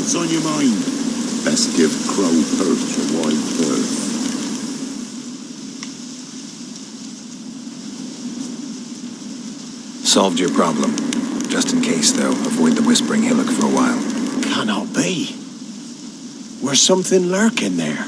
What's on your mind? Best give Crow Perch a wide berth. Solved your problem. Just in case, though, avoid the Whispering Hillock for a while. Cannot be. Where's something lurking there?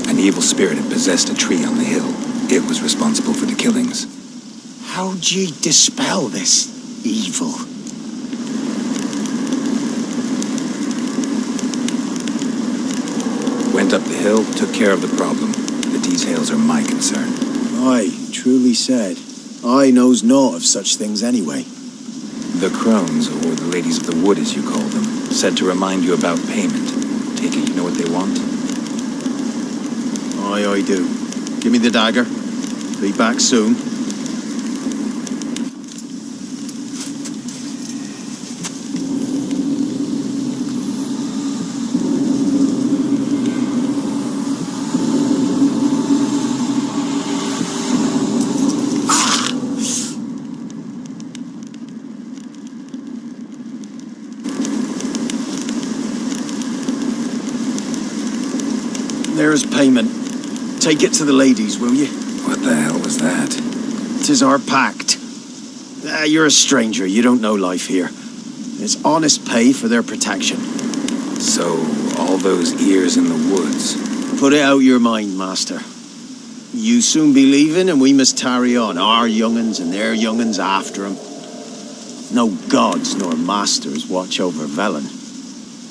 An evil spirit had possessed a tree on the hill. It was responsible for the killings. How'd ye dispel this evil? Went up the hill, took care of the problem. The details are my concern. Aye, truly said. I knows naught of such things anyway. The crones, or the ladies of the wood as you call them, said to remind you about payment. Take it you know what they want? Aye, I do. Give me the dagger. Be back soon. There's payment. Take it to the ladies, will you? What the hell was that? 'Tis our pact. You're a stranger. You don't know life here. It's honest pay for their protection. So, all those ears in the woods. Put it out your mind, master. You soon be leaving and we must tarry on. Our young'uns and their young'uns after 'em. No gods nor masters watch over Velen.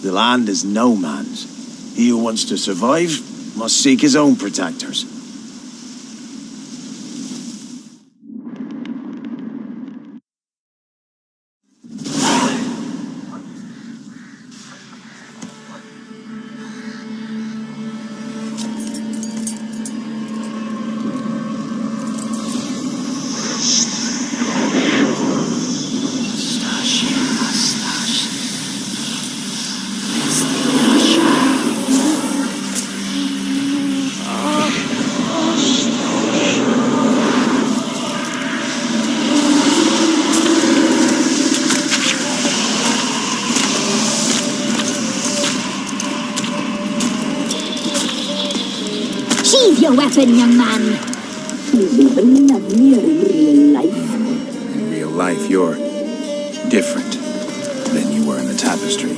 The land is no man's. He who wants to survive must seek his own protectors. Sheathe your weapon, young man. He's even lovelier in real life. In real life, you're different than you were in the tapestry.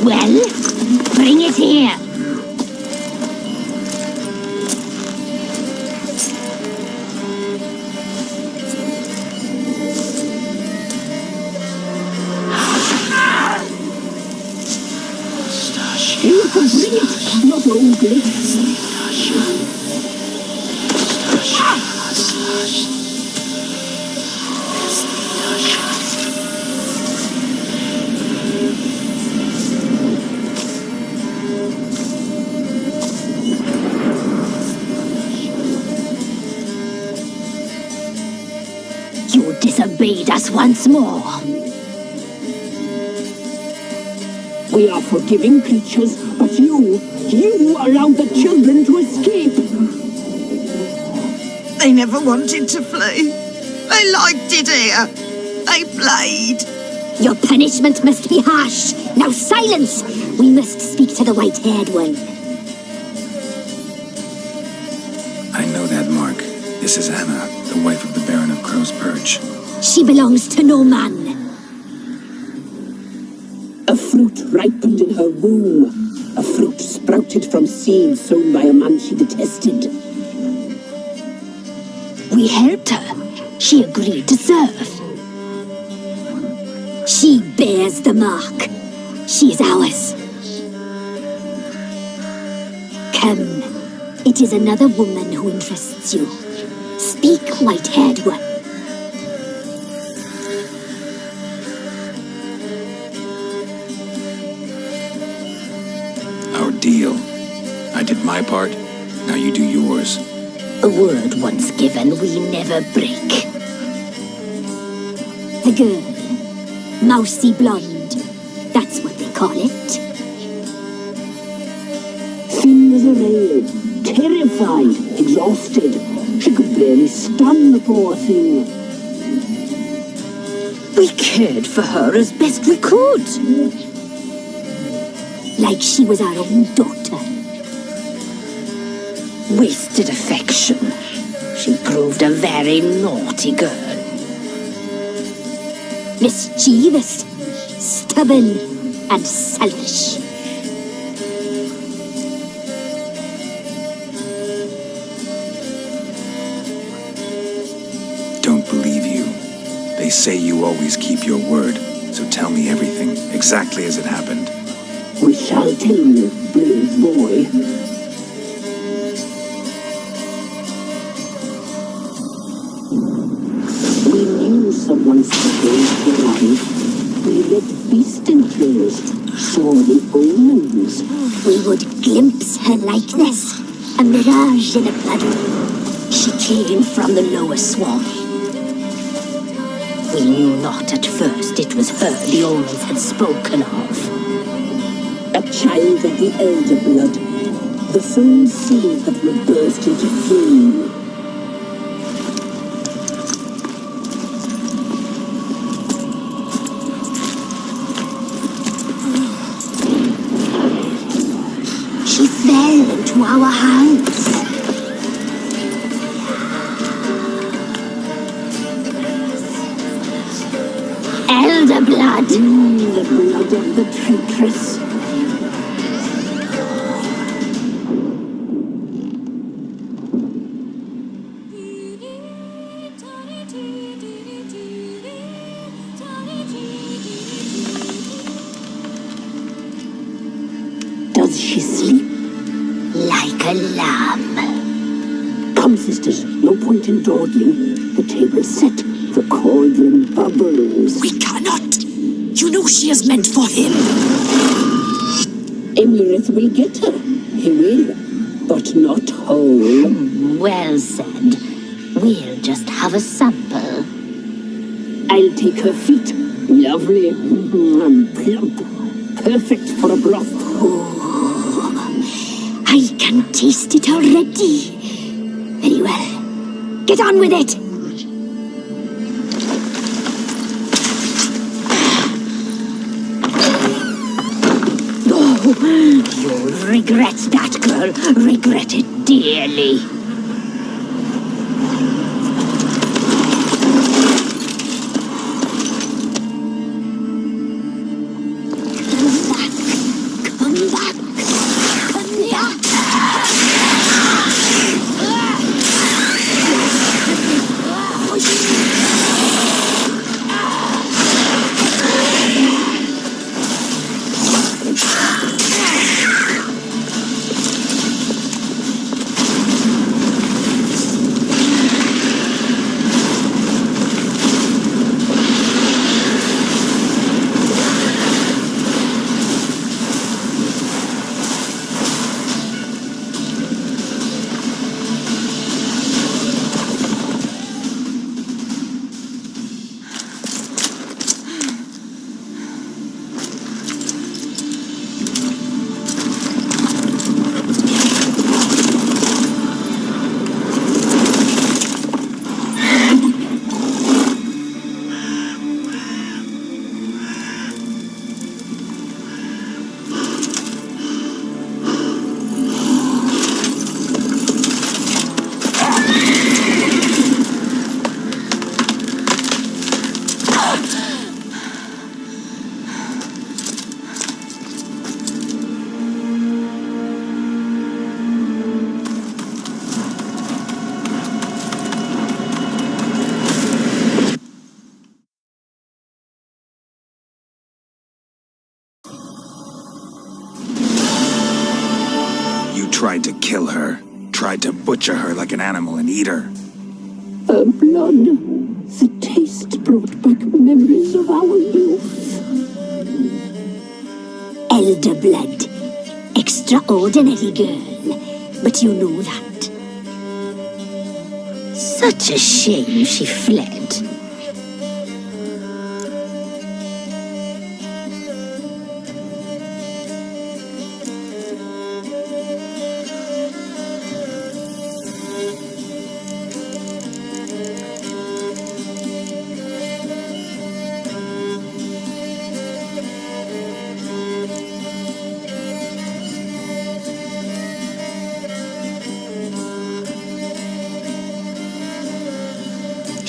Well, bring it here. You can bring it, not only. You disobeyed us once more. We are forgiving creatures, but you allowed the children to escape. They never wanted to flee. They liked it here. They played. Your punishment must be harsh. Now silence! We must speak to the white-haired one. I know that, Mark. This is Anna, the wife of the Baron of Crow's Perch. She belongs to no man. A fruit ripened in her womb. A fruit sprouted from seeds sown by a man she detested. We helped her. She agreed to serve. She bears the mark. She is ours. Come. It is another woman who interests you. Speak, white-haired one. Our deal. I did my part, now you do yours. A word once given, we never break. The girl. Mousy blonde. That's what they call it. Thin as a rail, terrified, exhausted. She could barely stunned, the poor thing. We cared for her as best we could. Like she was our own daughter. Wasted affection. She proved a very naughty girl. Mischievous, stubborn, and selfish. Don't believe you. They say you always keep your word, so tell me everything, exactly as it happened. We shall tell you, brave boy. We knew someone supposed to arrive. We read beast enclosed, saw the omens. We would glimpse her likeness, a mirage in a blood. She came from the lower swamp. We knew not at first it was her the omens had spoken of. A child of the elder blood, the soul seed that will burst into flame. She fell into our hands. Elder blood. The blood of the traitress. Does she sleep? Like a lamb. Come, sisters, no point in dawdling. The table's set, the cauldron bubbles. We cannot. You know she is meant for him. Emirath will get her. He will, but not whole. Well said. We'll just have a sample. I'll take her feet. Lovely and plump. Perfect for a broth. I can taste it already. Very well. Get on with it. You'll regret that, girl. Regret it dearly. Come back. Come back. Tried to kill her. Tried to butcher her like an animal and eat her. Her blood. The taste brought back memories of our youth. Elder blood. Extraordinary girl. But you know that. Such a shame she fled.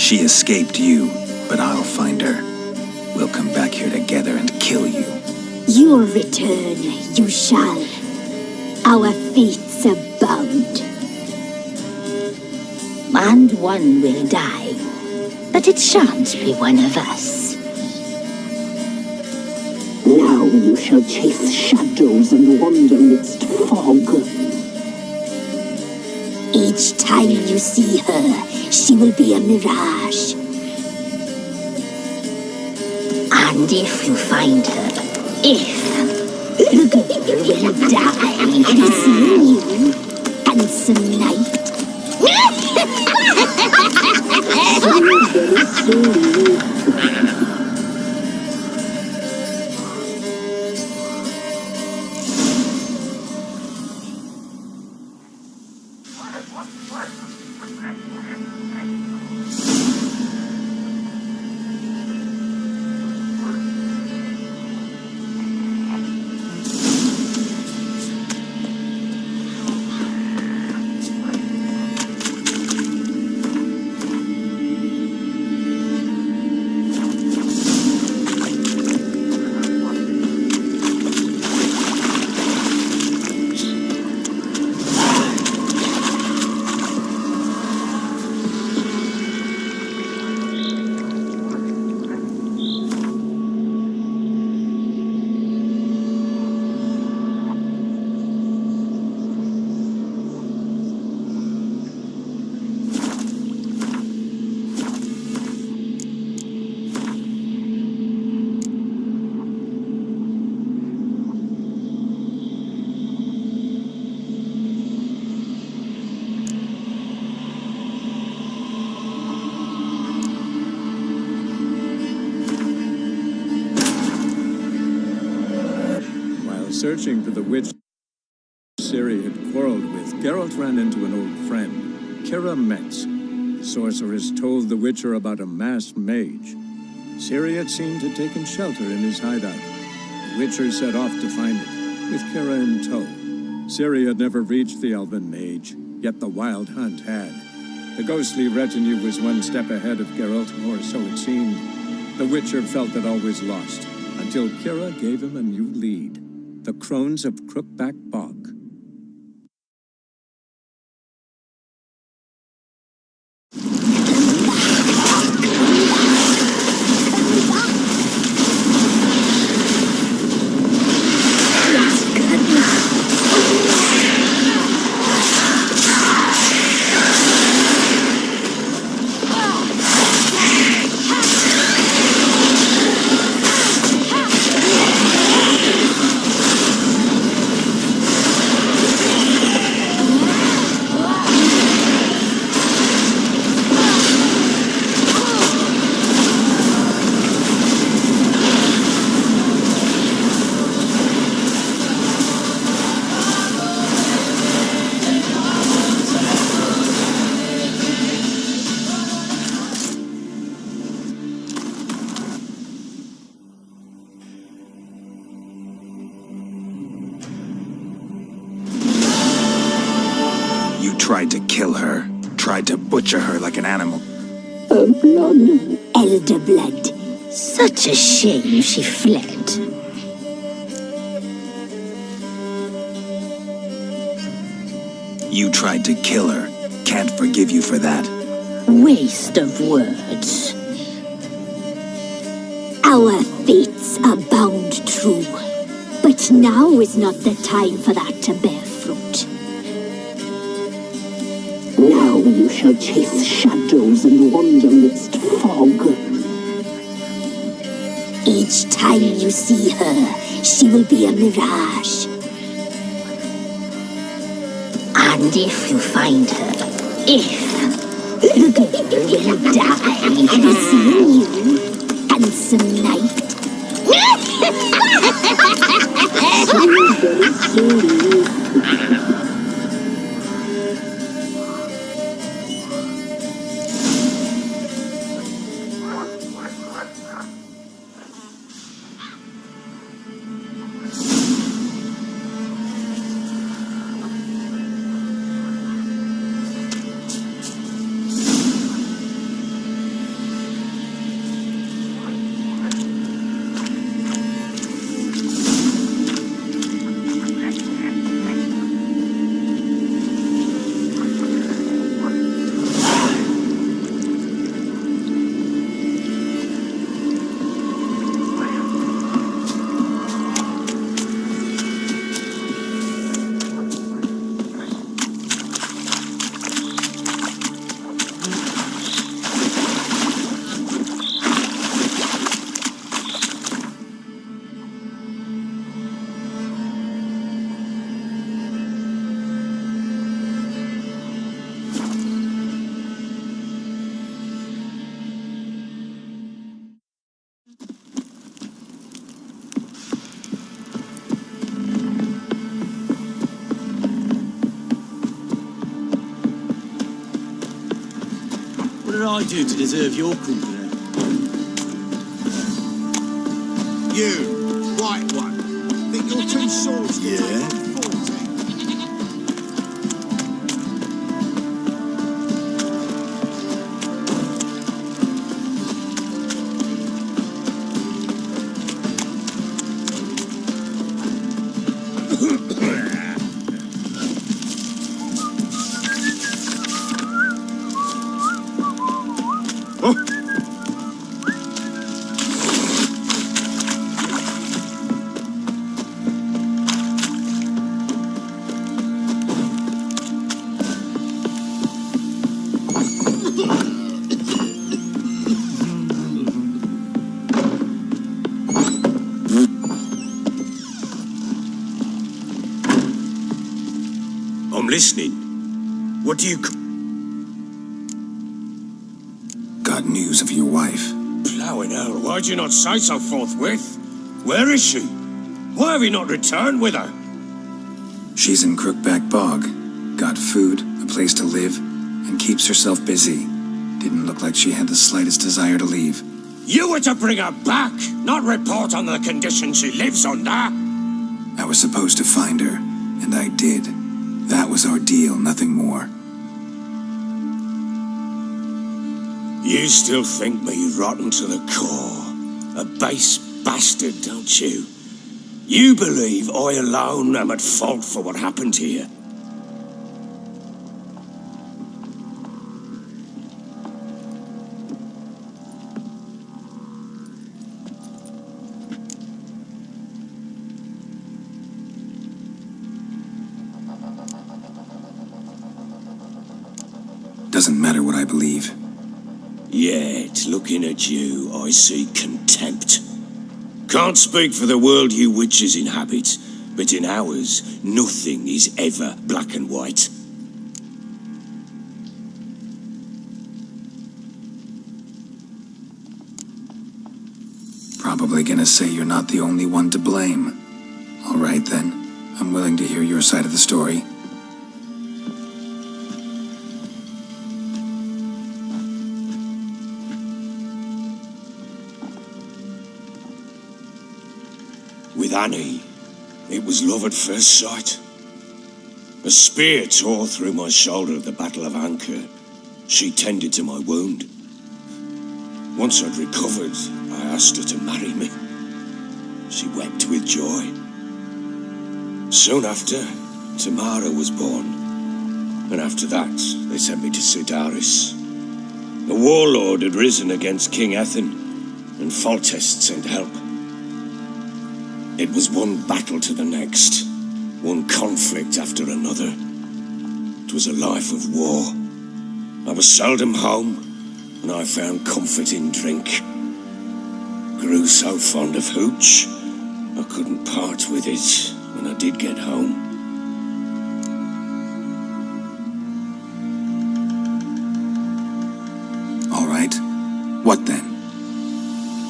She escaped you, but I'll find her. We'll come back here together and kill you. You'll return, you shall. Our fates are bound. And one will die, but it shan't be one of us. Now you shall chase shadows and wander midst fog. Each time you see her, she will be a mirage. And if you find her, the girl will die. Have you seen you, handsome knight? Searching for the witch Ciri had quarreled with, Geralt ran into an old friend, Kira Metz. The sorceress told the Witcher about a masked mage. Ciri had seemed to have taken shelter in his hideout. The Witcher set off to find it, with Kira in tow. Ciri had never reached the elven mage, yet the wild hunt had. The ghostly retinue was one step ahead of Geralt, or so it seemed. The Witcher felt that all was lost, until Kira gave him a new lead. The Crones of Crookback Bog. Tried to kill her. Tried to butcher her like an animal. Her blood. Elder blood. Such a shame she fled. You tried to kill her. Can't forgive you for that. Waste of words. Our fates are bound true. But now is not the time for that to bear fruit. Now you shall chase shadows and wander midst fog. Each time you see her, she will be a mirage. And if you find her, the girl will die. Have you seen you, handsome knight? What did I do to deserve your company? You, white one. Think your two swords can take Yeah? on 40? I'm listening. What do you... Got news of your wife. Plowing hell, why'd you not say so forthwith? Where is she? Why have you not returned with her? She's in Crookback Bog. Got food, a place to live, and keeps herself busy. Didn't look like she had the slightest desire to leave. You were to bring her back, not report on the conditions she lives under. I was supposed to find her, and I did. That was our deal, nothing more. You still think me rotten to the core. A base bastard, don't you? You believe I alone am at fault for what happened here. Doesn't matter what I believe. Yet, looking at you, I see contempt. Can't speak for the world you witches inhabit, but in ours, nothing is ever black and white. Probably gonna say you're not the only one to blame. All right then, I'm willing to hear your side of the story. With Annie, it was love at first sight. A spear tore through my shoulder at the Battle of Anchor. She tended to my wound. Once I'd recovered, I asked her to marry me. She wept with joy. Soon after, Tamara was born. And after that, they sent me to Sidaris. A warlord had risen against King Ethan, and Foltest sent help. It was one battle to the next, one conflict after another. It was a life of war. I was seldom home, and I found comfort in drink. Grew so fond of hooch, I couldn't part with it when I did get home. All right. What then?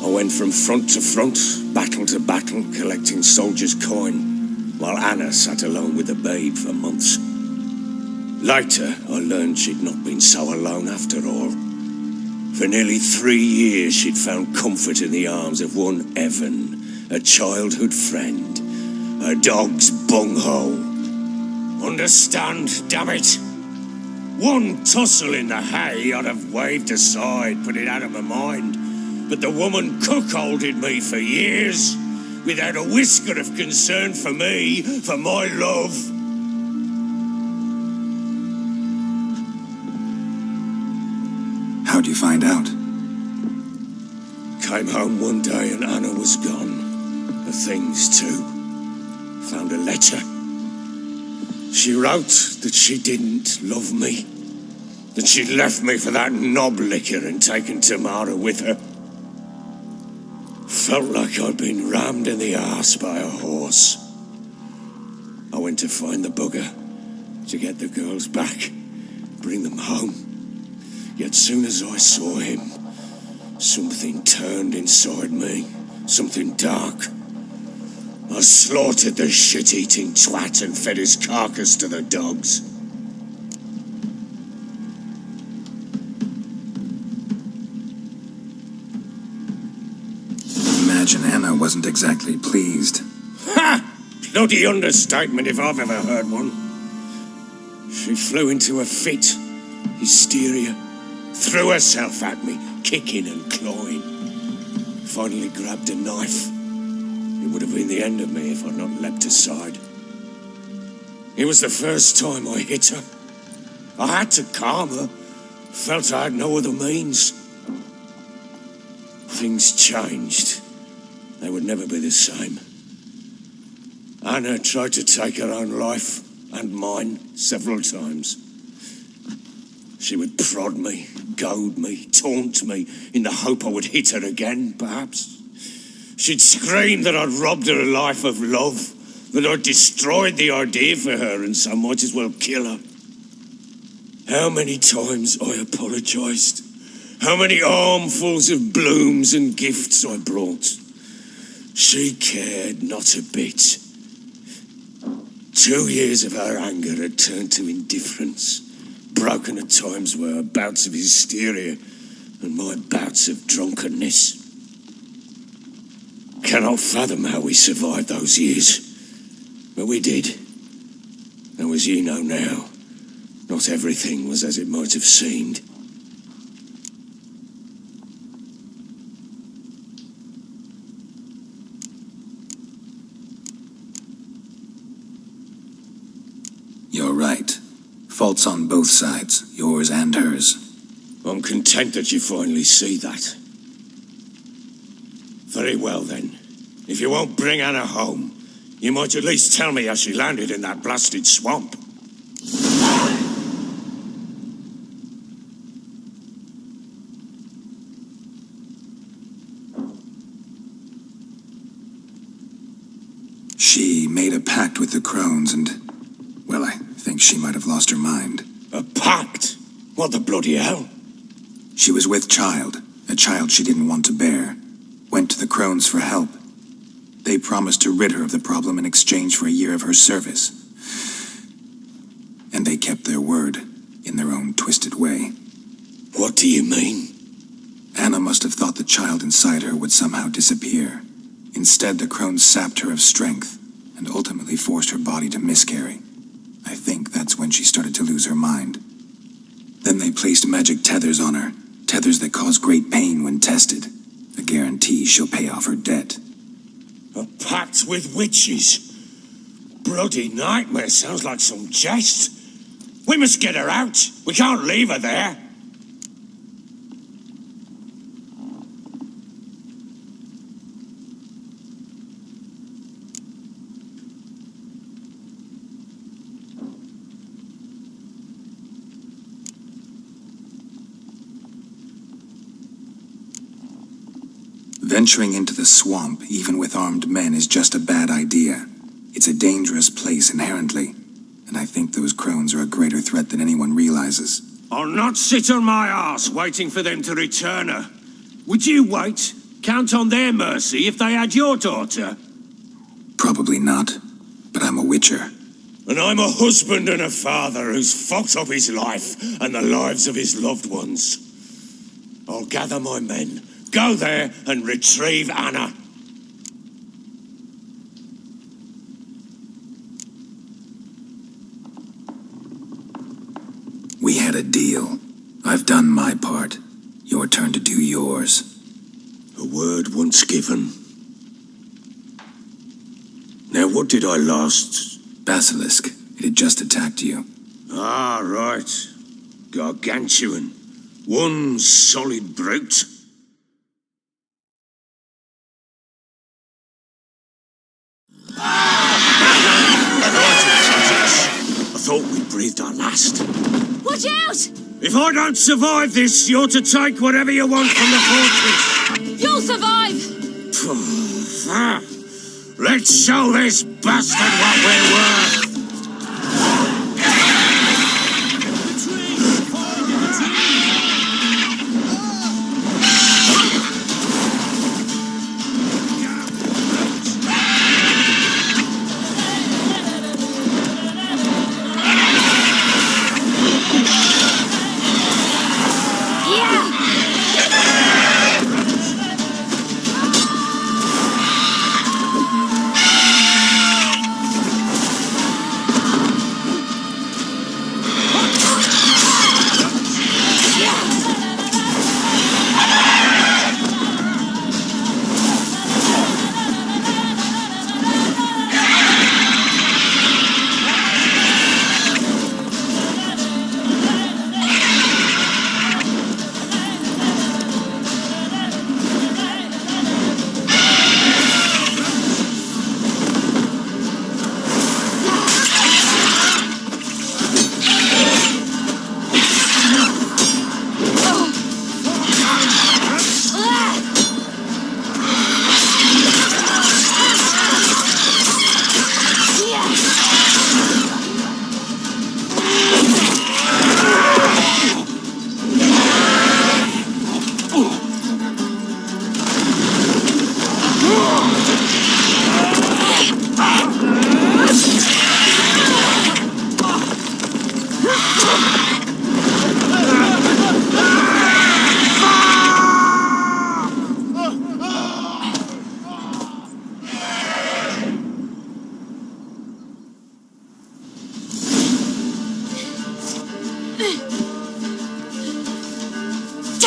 I went from front to front, battle to battle, collecting soldiers' coin, while Anna sat alone with the babe for months. Later, I learned she'd not been so alone after all. For nearly 3 years, she'd found comfort in the arms of one Evan, a childhood friend, her dog's bunghole. Understand, damn it? One tussle in the hay I'd have waved aside, put it out of my mind. But the woman cuckolded me for years, without a whisker of concern for me, for my love. How'd you find out? Came home one day and Anna was gone. The things too. Found a letter. She wrote that she didn't love me. That she'd left me for that knob licker and taken Tamara with her. Felt like I'd been rammed in the arse by a horse. I went to find the bugger, to get the girls back, bring them home. Yet soon as I saw him, something turned inside me, something dark. I slaughtered the shit-eating twat and fed his carcass to the dogs. imagine Anna wasn't exactly pleased. Ha! Bloody understatement if I've ever heard one. She flew into a fit, hysteria, threw herself at me, kicking and clawing. Finally grabbed a knife. It would have been the end of me if I'd not leapt aside. It was the first time I hit her. I had to calm her. Felt I had no other means. Things changed. They would never be the same. Anna tried to take her own life, and mine, several times. She would prod me, goad me, taunt me, in the hope I would hit her again, perhaps. She'd scream that I'd robbed her life of love, that I'd destroyed the idea for her, and so might as well kill her. How many times I apologised. How many armfuls of blooms and gifts I brought. She cared not a bit. 2 years of her anger had turned to indifference, broken at times were her bouts of hysteria and my bouts of drunkenness. Cannot fathom how we survived those years, but we did. And as you know now, not everything was as it might have seemed. You're right. Faults on both sides, yours and hers. I'm content that you finally see that. Very well then. If you won't bring Anna home, you might at least tell me how she landed in that blasted swamp. She made a pact with the crones and, well, I think she might have lost her mind. A pact? What the bloody hell? She was with child, a child she didn't want to bear. Went to the crones for help. They promised to rid her of the problem in exchange for a year of her service. And they kept their word, in their own twisted way. What do you mean? Anna must have thought the child inside her would somehow disappear. Instead, the crones sapped her of strength, and ultimately forced her body to miscarry. I think that's when she started to lose her mind. Then they placed magic tethers on her, tethers that cause great pain when tested. A guarantee she'll pay off her debt. A pact with witches? Bloody nightmare, sounds like some jest. We must get her out. We can't leave her there. Venturing into the swamp, even with armed men, is just a bad idea. It's a dangerous place inherently, and I think those crones are a greater threat than anyone realizes. I'll not sit on my arse waiting for them to return her. Would you wait? Count on their mercy if they had your daughter? Probably not, but I'm a witcher. And I'm a husband and a father who's fucked up his life and the lives of his loved ones. I'll gather my men, go there and retrieve Anna. We had a deal. I've done my part. Your turn to do yours. A word once given. Now what did I last? Basilisk. It had just attacked you. Ah, right. Gargantuan. One solid brute. I thought we breathed our last. Watch out! If I don't survive this, you're to take whatever you want from the fortress. You'll survive! Let's show this bastard what we're worth.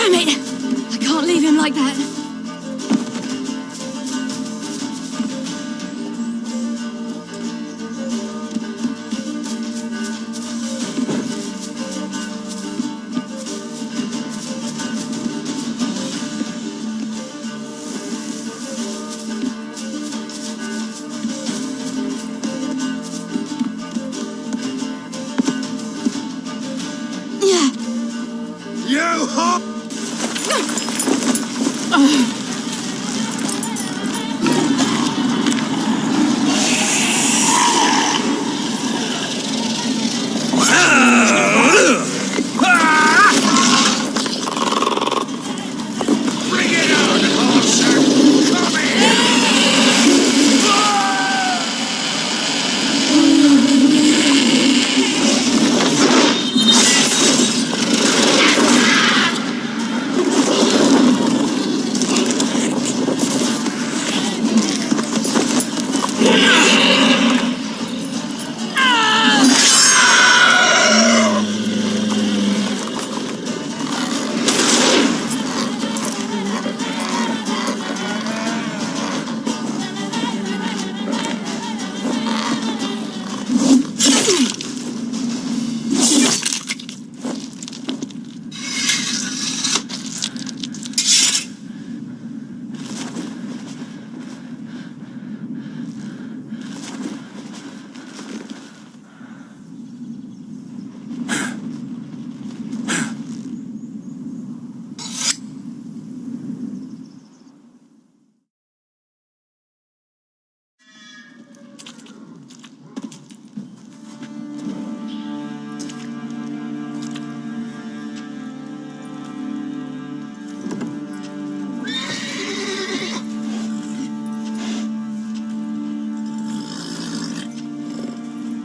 Damn it! I can't leave him like that.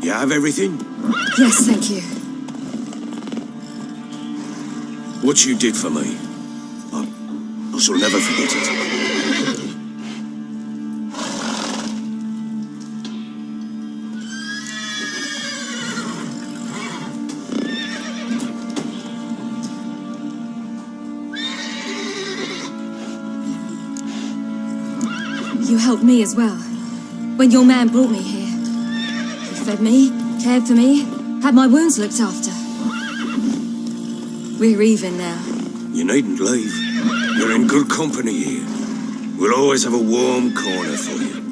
You have everything? Yes, thank you. What you did for me, I shall never forget it. You helped me as well. When your man brought me here. He fed me, cared for me, had my wounds looked after. We're even now. You needn't leave. You're in good company here. We'll always have a warm corner for you.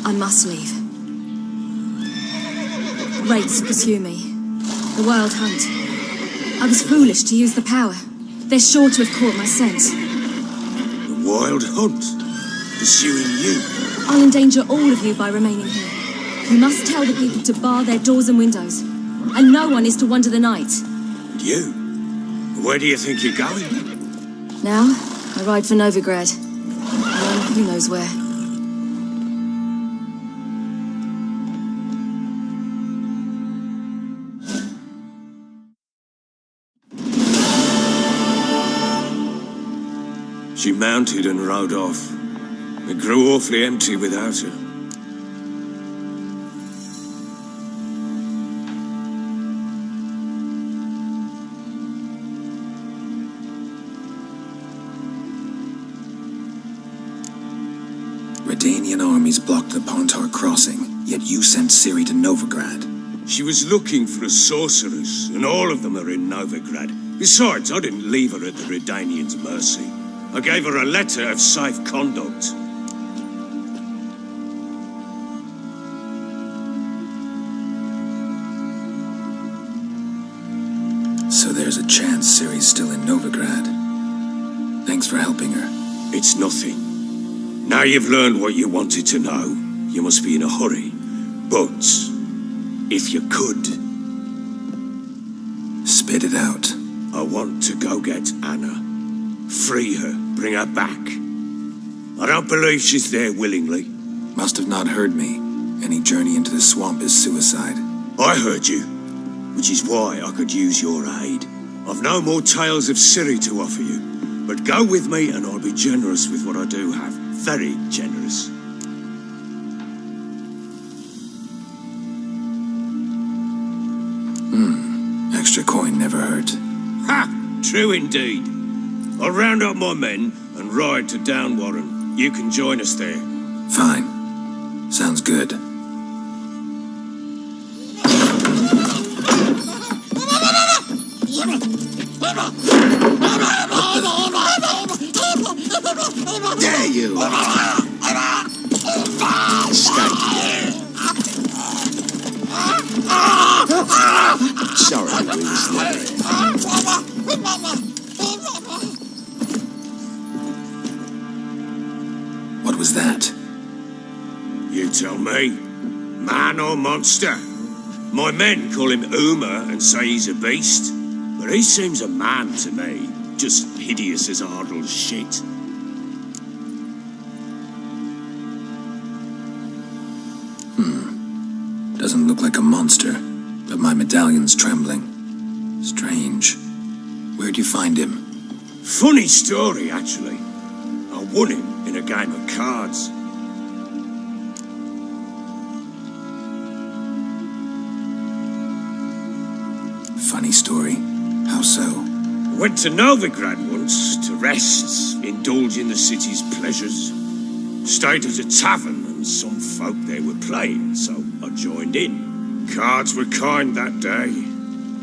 I must leave. Wraiths pursue me. The wild hunt. I was foolish to use the power. They're sure to have caught my scent. The wild hunt? Pursuing you? I'll endanger all of you by remaining here. You must tell the people to bar their doors and windows. And no one is to wander the night. And you? Where do you think you're going? Now, I ride for Novigrad. And who knows where. She mounted and rode off. It grew awfully empty without her. Redanian armies blocked the Pontar crossing, yet you sent Ciri to Novigrad. She was looking for a sorceress, and all of them are in Novigrad. Besides, I didn't leave her at the Redanians' mercy. I gave her a letter of safe conduct. So there's a chance Ciri's still in Novigrad. Thanks for helping her. It's nothing. Now you've learned what you wanted to know, you must be in a hurry. But, if you could... Spit it out. I want to go get Anna. Free her, bring her back. I don't believe she's there willingly. Must have not heard me. Any journey into the swamp is suicide. I heard you, which is why I could use your aid. I've no more tales of Ciri to offer you, but go with me and I'll be generous with what I do have. Very generous. Extra coin never hurt. Ha! True indeed. I'll round up my men and ride to Downwarren. You can join us there. Fine. Sounds good. There you are! Sorry, we was late. What was that? You tell me. Man or monster? My men call him Uma and say he's a beast, but he seems a man to me. Just hideous as Ardle's shit. Doesn't look like a monster, but my medallion's trembling. Strange. Where'd you find him? Funny story, actually. I won him in a game of cards. Funny story. How so? Went to Novigrad once to rest, indulge in the city's pleasures. Stayed at a tavern and some folk there were playing, so I joined in. Cards were kind that day.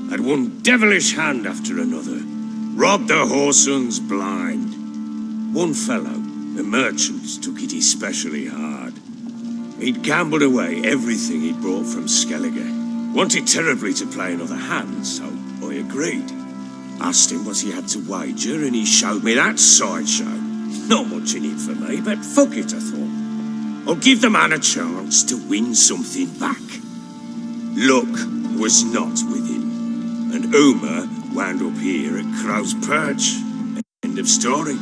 Had one devilish hand after another. Robbed the whoresun's blind. One fellow, a merchant, took it especially hard. He'd gambled away everything he'd brought from Skellige. Wanted terribly to play another hand, so I agreed. Asked him what he had to wager, and he showed me that sideshow. Not much in it for me, but fuck it, I thought. I'll give the man a chance to win something back. Luck was not with him, and Uma wound up here at Crow's Perch. End of story.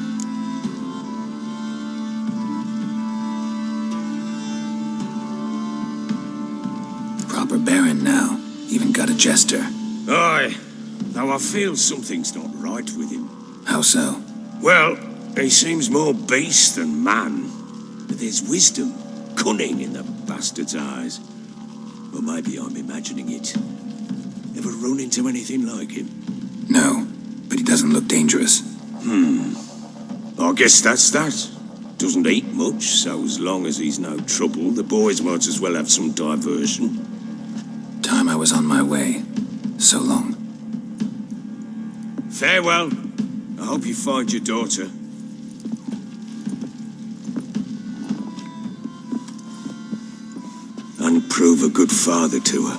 Proper baron now. Even got a jester. Aye, though I feel something's not right with him. How so? Well, he seems more beast than man. But there's wisdom, cunning in the bastard's eyes. Or maybe I'm imagining it. Ever run into anything like him? No, but he doesn't look dangerous. I guess that's that. Doesn't eat much, so as long as he's no trouble, the boys might as well have some diversion. Time I was on my way. So long. Farewell. I hope you find your daughter. And prove a good father to her.